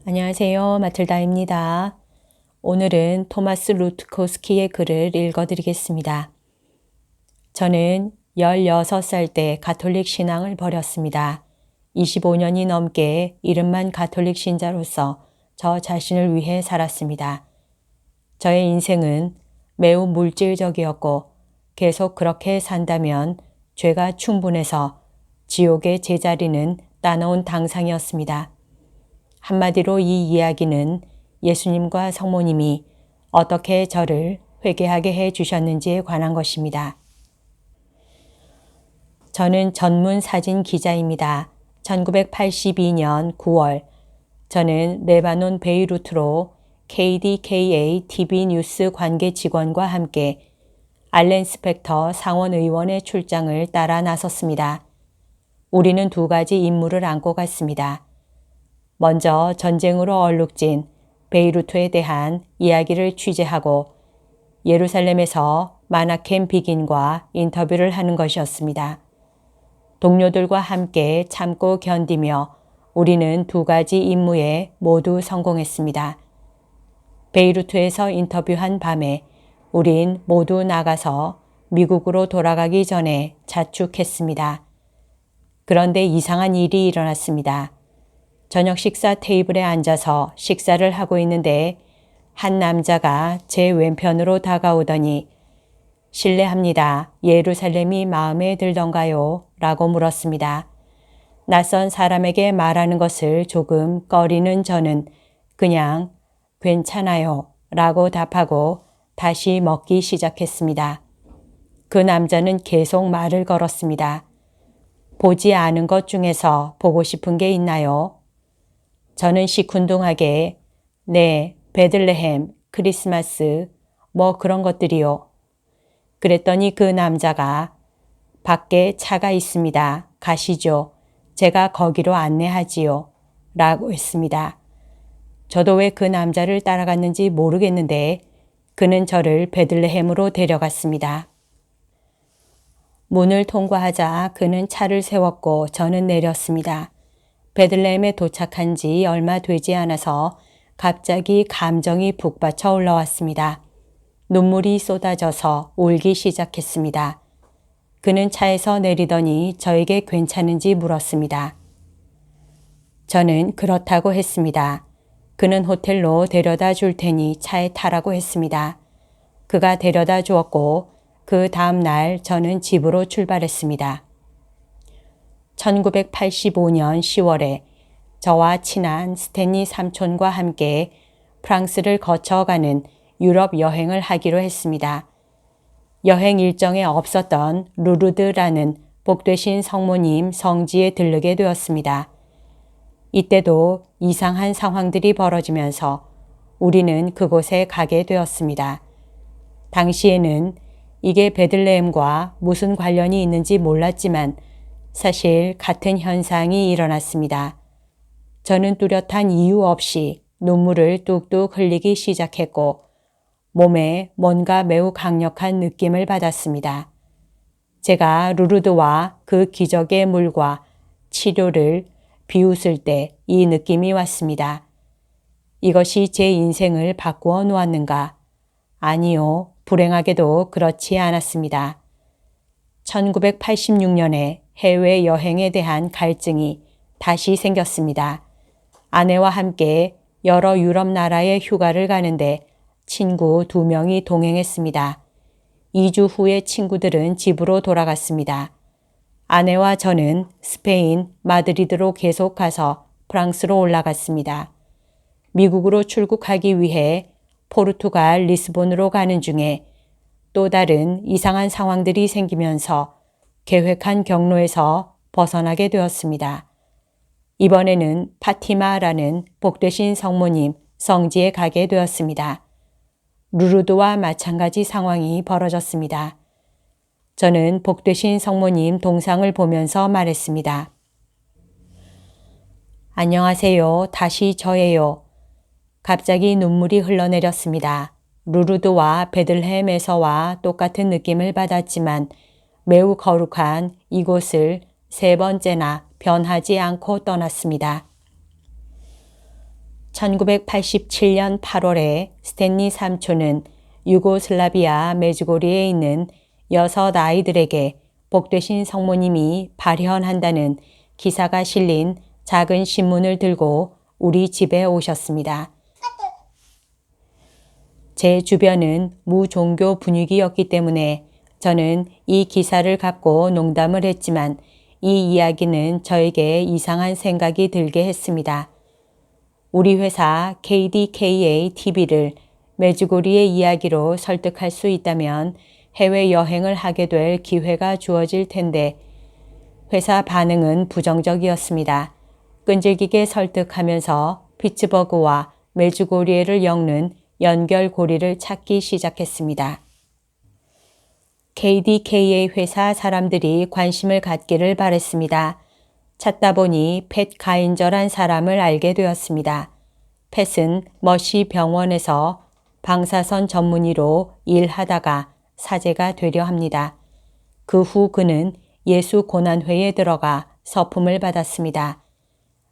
안녕하세요. 마틀다입니다. 오늘은 토마스 루트코스키의 글을 읽어드리겠습니다. 저는 16살 때 가톨릭 신앙을 버렸습니다. 25년이 넘게 이름만 가톨릭 신자로서 저 자신을 위해 살았습니다. 저의 인생은 매우 물질적이었고 계속 그렇게 산다면 죄가 충분해서 지옥의 제자리는 따놓은 당상이었습니다. 한마디로 이 이야기는 예수님과 성모님이 어떻게 저를 회개하게 해 주셨는지에 관한 것입니다. 저는 전문 사진 기자입니다. 1982년 9월 저는 레바논 베이루트로 KDKA TV 뉴스 관계 직원과 함께 알렌 스펙터 상원의원의 출장을 따라 나섰습니다. 우리는 두 가지 임무를 안고 갔습니다. 먼저 전쟁으로 얼룩진 베이루트에 대한 이야기를 취재하고 예루살렘에서 마나켐 비긴과 인터뷰를 하는 것이었습니다. 동료들과 함께 참고 견디며 우리는 두 가지 임무에 모두 성공했습니다. 베이루트에서 인터뷰한 밤에 우린 모두 나가서 미국으로 돌아가기 전에 자축했습니다. 그런데 이상한 일이 일어났습니다. 저녁 식사 테이블에 앉아서 식사를 하고 있는데 한 남자가 제 왼편으로 다가오더니 실례합니다. 예루살렘이 마음에 들던가요? 라고 물었습니다. 낯선 사람에게 말하는 것을 조금 꺼리는 저는 그냥 괜찮아요 라고 답하고 다시 먹기 시작했습니다. 그 남자는 계속 말을 걸었습니다. 보지 않은 것 중에서 보고 싶은 게 있나요? 저는 시큰둥하게 네, 베들레헴, 크리스마스, 뭐 그런 것들이요. 그랬더니 그 남자가 밖에 차가 있습니다. 가시죠. 제가 거기로 안내하지요. 라고 했습니다. 저도 왜 그 남자를 따라갔는지 모르겠는데 그는 저를 베들레헴으로 데려갔습니다. 문을 통과하자 그는 차를 세웠고 저는 내렸습니다. 베들레헴에 도착한 지 얼마 되지 않아서 갑자기 감정이 북받쳐 올라왔습니다. 눈물이 쏟아져서 울기 시작했습니다. 그는 차에서 내리더니 저에게 괜찮은지 물었습니다. 저는 그렇다고 했습니다. 그는 호텔로 데려다 줄 테니 차에 타라고 했습니다. 그가 데려다 주었고 그 다음 날 저는 집으로 출발했습니다. 1985년 10월에 저와 친한 스탠리 삼촌과 함께 프랑스를 거쳐가는 유럽 여행을 하기로 했습니다. 여행 일정에 없었던 루르드라는 복되신 성모님 성지에 들르게 되었습니다. 이때도 이상한 상황들이 벌어지면서 우리는 그곳에 가게 되었습니다. 당시에는 이게 베들레헴과 무슨 관련이 있는지 몰랐지만 사실 같은 현상이 일어났습니다. 저는 뚜렷한 이유 없이 눈물을 뚝뚝 흘리기 시작했고 몸에 뭔가 매우 강력한 느낌을 받았습니다. 제가 루르드와 그 기적의 물과 치료를 비웃을 때 이 느낌이 왔습니다. 이것이 제 인생을 바꾸어 놓았는가? 아니요, 불행하게도 그렇지 않았습니다. 1986년에 해외여행에 대한 갈증이 다시 생겼습니다. 아내와 함께 여러 유럽 나라에 휴가를 가는데 친구 2명이 동행했습니다. 2주 후에 친구들은 집으로 돌아갔습니다. 아내와 저는 스페인 마드리드로 계속 가서 프랑스로 올라갔습니다. 미국으로 출국하기 위해 포르투갈 리스본으로 가는 중에 또 다른 이상한 상황들이 생기면서 계획한 경로에서 벗어나게 되었습니다. 이번에는 파티마라는 복되신 성모님 성지에 가게 되었습니다. 루르드와 마찬가지 상황이 벌어졌습니다. 저는 복되신 성모님 동상을 보면서 말했습니다. 안녕하세요. 다시 저예요. 갑자기 눈물이 흘러내렸습니다. 루르드와 베들레헴에서와 똑같은 느낌을 받았지만 매우 거룩한 이곳을 3번째나 변하지 않고 떠났습니다. 1987년 8월에 스탠리 삼촌은 유고슬라비아 메주고리에 있는 6 아이들에게 복되신 성모님이 발현한다는 기사가 실린 작은 신문을 들고 우리 집에 오셨습니다. 제 주변은 무종교 분위기였기 때문에 저는 이 기사를 갖고 농담을 했지만 이 이야기는 저에게 이상한 생각이 들게 했습니다. 우리 회사 KDKA TV를 메주고리의 이야기로 설득할 수 있다면 해외여행을 하게 될 기회가 주어질 텐데 회사 반응은 부정적이었습니다. 끈질기게 설득하면서 피츠버그와 메주고리를 엮는 연결고리를 찾기 시작했습니다. KDKA 회사 사람들이 관심을 갖기를 바랬습니다. 찾다 보니 팻 가인저란 사람을 알게 되었습니다. 팻은 머시 병원에서 방사선 전문의로 일하다가 사제가 되려 합니다. 그 후 그는 예수 고난회에 들어가 서품을 받았습니다.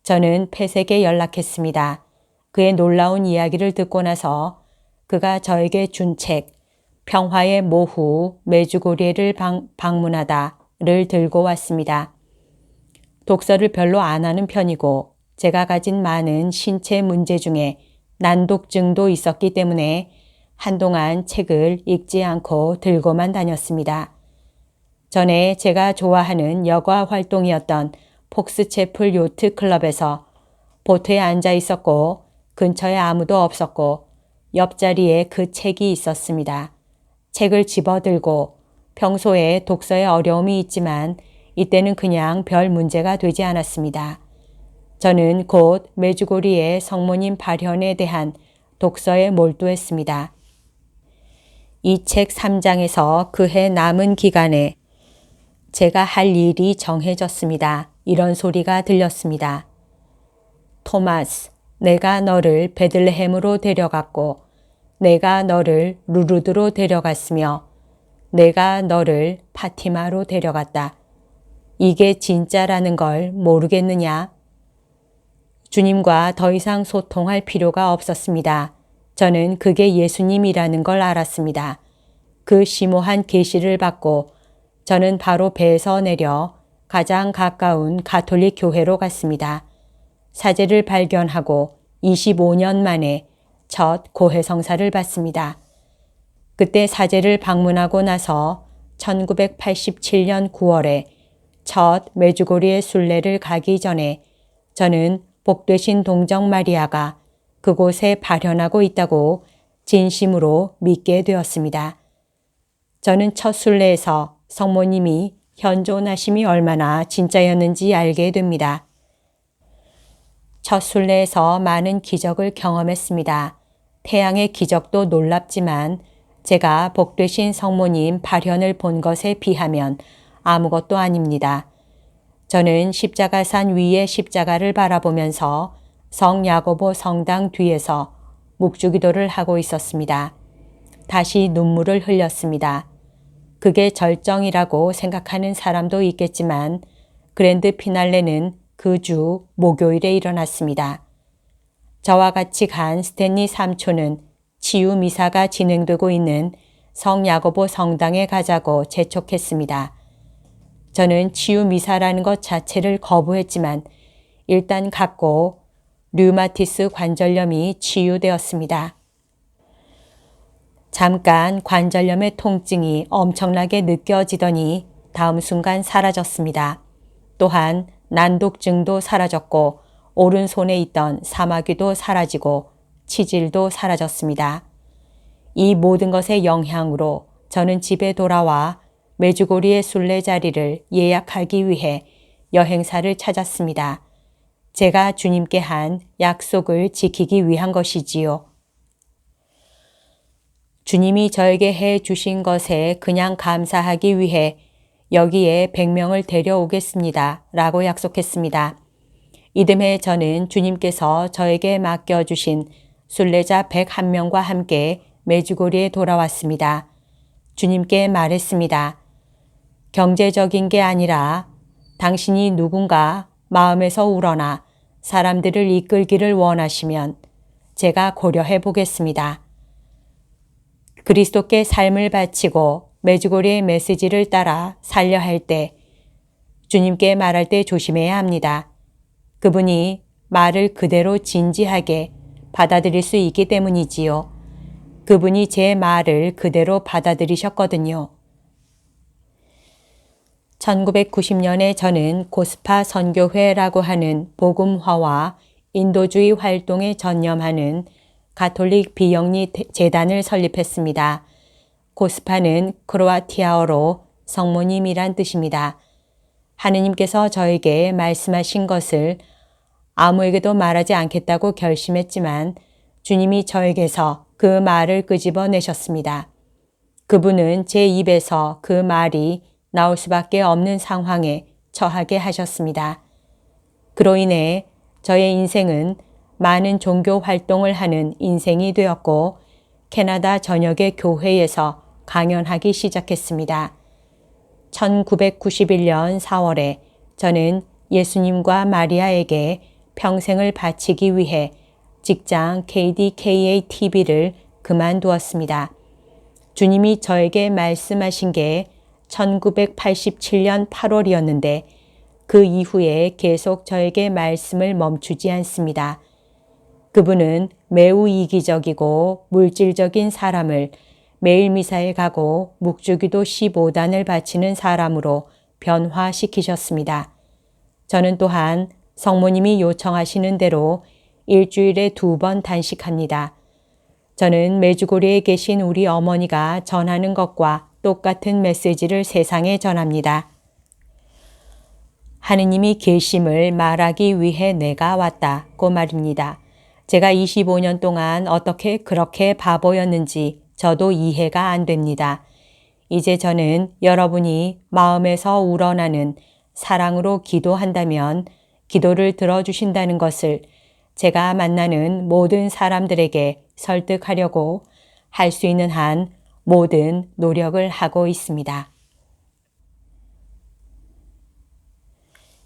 저는 팻에게 연락했습니다. 그의 놀라운 이야기를 듣고 나서 그가 저에게 준 책 평화의 모후 메주고리를 방문하다를 들고 왔습니다. 독서를 별로 안 하는 편이고 제가 가진 많은 신체 문제 중에 난독증도 있었기 때문에 한동안 책을 읽지 않고 들고만 다녔습니다. 전에 제가 좋아하는 여가 활동이었던 폭스채플 요트 클럽에서 보트에 앉아 있었고 근처에 아무도 없었고 옆자리에 그 책이 있었습니다. 책을 집어들고 평소에 독서에 어려움이 있지만 이때는 그냥 별 문제가 되지 않았습니다. 저는 곧 메주고리의 성모님 발현에 대한 독서에 몰두했습니다. 이 책 3장에서 그해 남은 기간에 제가 할 일이 정해졌습니다. 이런 소리가 들렸습니다. 토마스, 내가 너를 베들레헴으로 데려갔고 내가 너를 루르드로 데려갔으며 내가 너를 파티마로 데려갔다. 이게 진짜라는 걸 모르겠느냐? 주님과 더 이상 소통할 필요가 없었습니다. 저는 그게 예수님이라는 걸 알았습니다. 그 심오한 계시를 받고 저는 바로 배에서 내려 가장 가까운 가톨릭 교회로 갔습니다. 사제를 발견하고 25년 만에 첫 고해성사를 받습니다. 그때 사제를 방문하고 나서 1987년 9월에 첫 메주고리의 순례를 가기 전에 저는 복되신 동정 마리아가 그곳에 발현하고 있다고 진심으로 믿게 되었습니다. 저는 첫 순례에서 성모님이 현존하심이 얼마나 진짜였는지 알게 됩니다. 첫 순례에서 많은 기적을 경험했습니다. 태양의 기적도 놀랍지만 제가 복되신 성모님 발현을 본 것에 비하면 아무것도 아닙니다. 저는 십자가산 위의 십자가를 바라보면서 성야고보 성당 뒤에서 묵주기도를 하고 있었습니다. 다시 눈물을 흘렸습니다. 그게 절정이라고 생각하는 사람도 있겠지만 그랜드 피날레는 그 주 목요일에 일어났습니다. 저와 같이 간 스탠리 삼촌은 치유 미사가 진행되고 있는 성야고보 성당에 가자고 재촉했습니다. 저는 치유 미사라는 것 자체를 거부했지만 일단 갔고 류마티스 관절염이 치유되었습니다. 잠깐 관절염의 통증이 엄청나게 느껴지더니 다음 순간 사라졌습니다. 또한 난독증도 사라졌고 오른손에 있던 사마귀도 사라지고 치질도 사라졌습니다. 이 모든 것의 영향으로 저는 집에 돌아와 메주고리의 순례 자리를 예약하기 위해 여행사를 찾았습니다. 제가 주님께 한 약속을 지키기 위한 것이지요. 주님이 저에게 해 주신 것에 그냥 감사하기 위해 여기에 100명을 데려오겠습니다. 라고 약속했습니다. 이듬해 저는 주님께서 저에게 맡겨주신 순례자 101명과 함께 메주고리에 돌아왔습니다. 주님께 말했습니다. 경제적인 게 아니라 당신이 누군가 마음에서 우러나 사람들을 이끌기를 원하시면 제가 고려해 보겠습니다. 그리스도께 삶을 바치고 메주고리의 메시지를 따라 살려 할 때 주님께 말할 때 조심해야 합니다. 그분이 말을 그대로 진지하게 받아들일 수 있기 때문이지요. 그분이 제 말을 그대로 받아들이셨거든요. 1990년에 저는 고스파 선교회라고 하는 복음화와 인도주의 활동에 전념하는 가톨릭 비영리 재단을 설립했습니다. 고스파는 크로아티아어로 성모님이란 뜻입니다. 하느님께서 저에게 말씀하신 것을 아무에게도 말하지 않겠다고 결심했지만 주님이 저에게서 그 말을 끄집어내셨습니다. 그분은 제 입에서 그 말이 나올 수밖에 없는 상황에 처하게 하셨습니다. 그로 인해 저의 인생은 많은 종교 활동을 하는 인생이 되었고 캐나다 전역의 교회에서 강연하기 시작했습니다. 1991년 4월에 저는 예수님과 마리아에게 평생을 바치기 위해 직장 KDKA-TV를 그만두었습니다. 주님이 저에게 말씀하신 게 1987년 8월이었는데 그 이후에 계속 저에게 말씀을 멈추지 않습니다. 그분은 매우 이기적이고 물질적인 사람을 매일 미사에 가고 묵주기도 15단을 바치는 사람으로 변화시키셨습니다. 저는 또한 성모님이 요청하시는 대로 일주일에 2번 단식합니다. 저는 메주고리에 계신 우리 어머니가 전하는 것과 똑같은 메시지를 세상에 전합니다. 하느님이 계심을 말하기 위해 내가 왔다고 말입니다. 제가 25년 동안 어떻게 그렇게 바보였는지 저도 이해가 안 됩니다. 이제 저는 여러분이 마음에서 우러나는 사랑으로 기도한다면 기도를 들어주신다는 것을 제가 만나는 모든 사람들에게 설득하려고 할 수 있는 한 모든 노력을 하고 있습니다.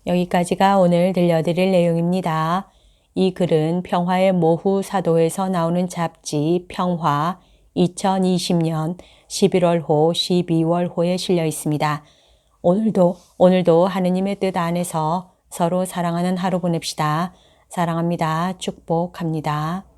여기까지가 오늘 들려드릴 내용입니다. 이 글은 평화의 모후 사도에서 나오는 잡지 평화 2020년 11월호 12월호에 실려 있습니다. 오늘도 하느님의 뜻 안에서 서로 사랑하는 하루 보냅시다. 사랑합니다. 축복합니다.